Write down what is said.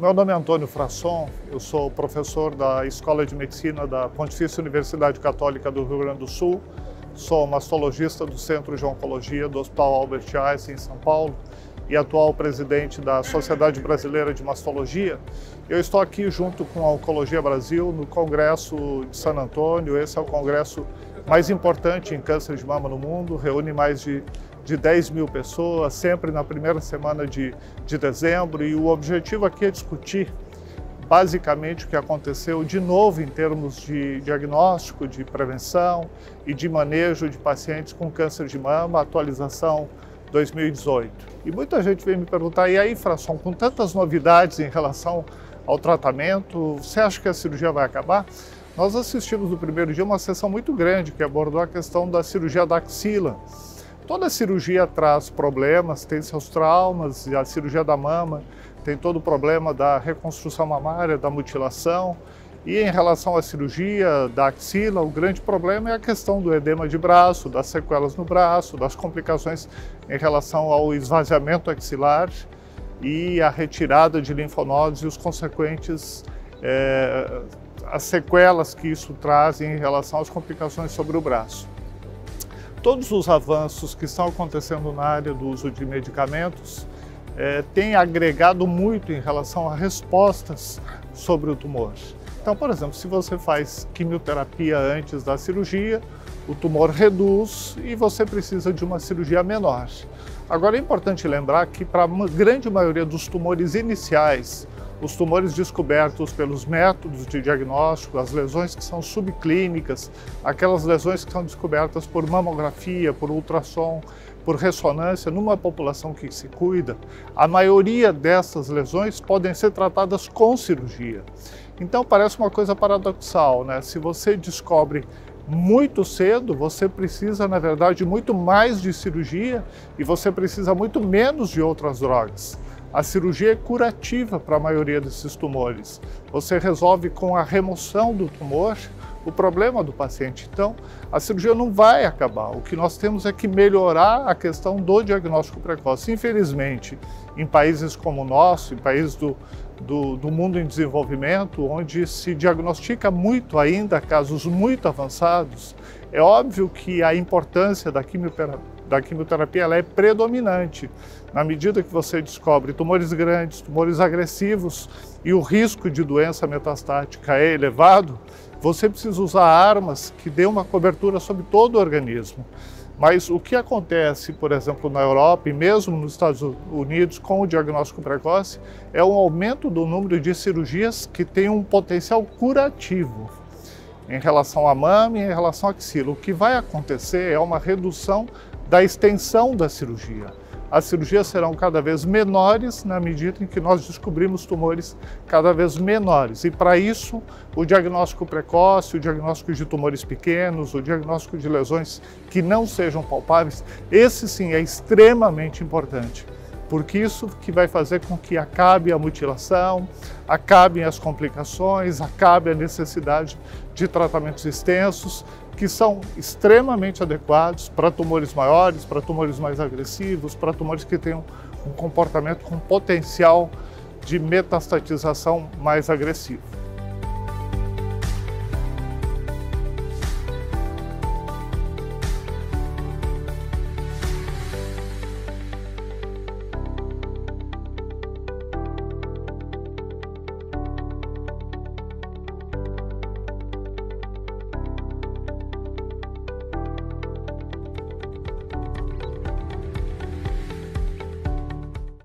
Meu nome é Antônio Frasson, eu sou professor da Escola de Medicina da Pontifícia Universidade Católica do Rio Grande do Sul, sou mastologista do Centro de Oncologia do Hospital Albert Einstein, em São Paulo, e atual presidente da Sociedade Brasileira de Mastologia. Eu estou aqui junto com a Oncologia Brasil no Congresso de San Antônio. Esse é o congresso mais importante em câncer de mama no mundo, reúne mais de 10 mil pessoas, sempre na primeira semana de dezembro, e o objetivo aqui é discutir basicamente o que aconteceu de novo em termos de diagnóstico, de prevenção e de manejo de pacientes com câncer de mama, atualização 2018. E muita gente vem me perguntar, e aí, Frasson, com tantas novidades em relação ao tratamento, você acha que a cirurgia vai acabar? Nós assistimos no primeiro dia uma sessão muito grande que abordou a questão da cirurgia da axila. Toda cirurgia traz problemas, tem seus traumas, e a cirurgia da mama tem todo o problema da reconstrução mamária, da mutilação. E em relação à cirurgia da axila, o grande problema é a questão do edema de braço, das sequelas no braço, das complicações em relação ao esvaziamento axilar e a retirada de linfonodos e os consequentes as sequelas que isso traz em relação às complicações sobre o braço. Todos os avanços que estão acontecendo na área do uso de medicamentos têm agregado muito em relação a respostas sobre o tumor. Então, por exemplo, se você faz quimioterapia antes da cirurgia, o tumor reduz e você precisa de uma cirurgia menor. Agora é importante lembrar que para a grande maioria dos tumores iniciais, os tumores descobertos pelos métodos de diagnóstico, as lesões que são subclínicas, aquelas lesões que são descobertas por mamografia, por ultrassom, por ressonância, numa população que se cuida, a maioria dessas lesões podem ser tratadas com cirurgia. Então parece uma coisa paradoxal, né? Se você descobre muito cedo, você precisa, na verdade, muito mais de cirurgia e você precisa muito menos de outras drogas. A cirurgia é curativa para a maioria desses tumores. Você resolve com a remoção do tumor o problema do paciente. Então, a cirurgia não vai acabar. O que nós temos é que melhorar a questão do diagnóstico precoce. Infelizmente, em países como o nosso, em países do mundo em desenvolvimento, onde se diagnostica muito ainda casos muito avançados, é óbvio que a importância da quimioterapia ela é predominante. Na medida que você descobre tumores grandes, tumores agressivos e o risco de doença metastática é elevado, você precisa usar armas que dêem uma cobertura sobre todo o organismo. Mas o que acontece, por exemplo, na Europa e mesmo nos Estados Unidos com o diagnóstico precoce é um aumento do número de cirurgias que têm um potencial curativo em relação à mama e em relação à axila. O que vai acontecer é uma redução da extensão da cirurgia. As cirurgias serão cada vez menores na medida em que nós descobrimos tumores cada vez menores. E para isso, o diagnóstico precoce, o diagnóstico de tumores pequenos, o diagnóstico de lesões que não sejam palpáveis, esse sim é extremamente importante. Porque isso que vai fazer com que acabe a mutilação, acabem as complicações, acabe a necessidade de tratamentos extensos, que são extremamente adequados para tumores maiores, para tumores mais agressivos, para tumores que tenham um comportamento com potencial de metastatização mais agressivo.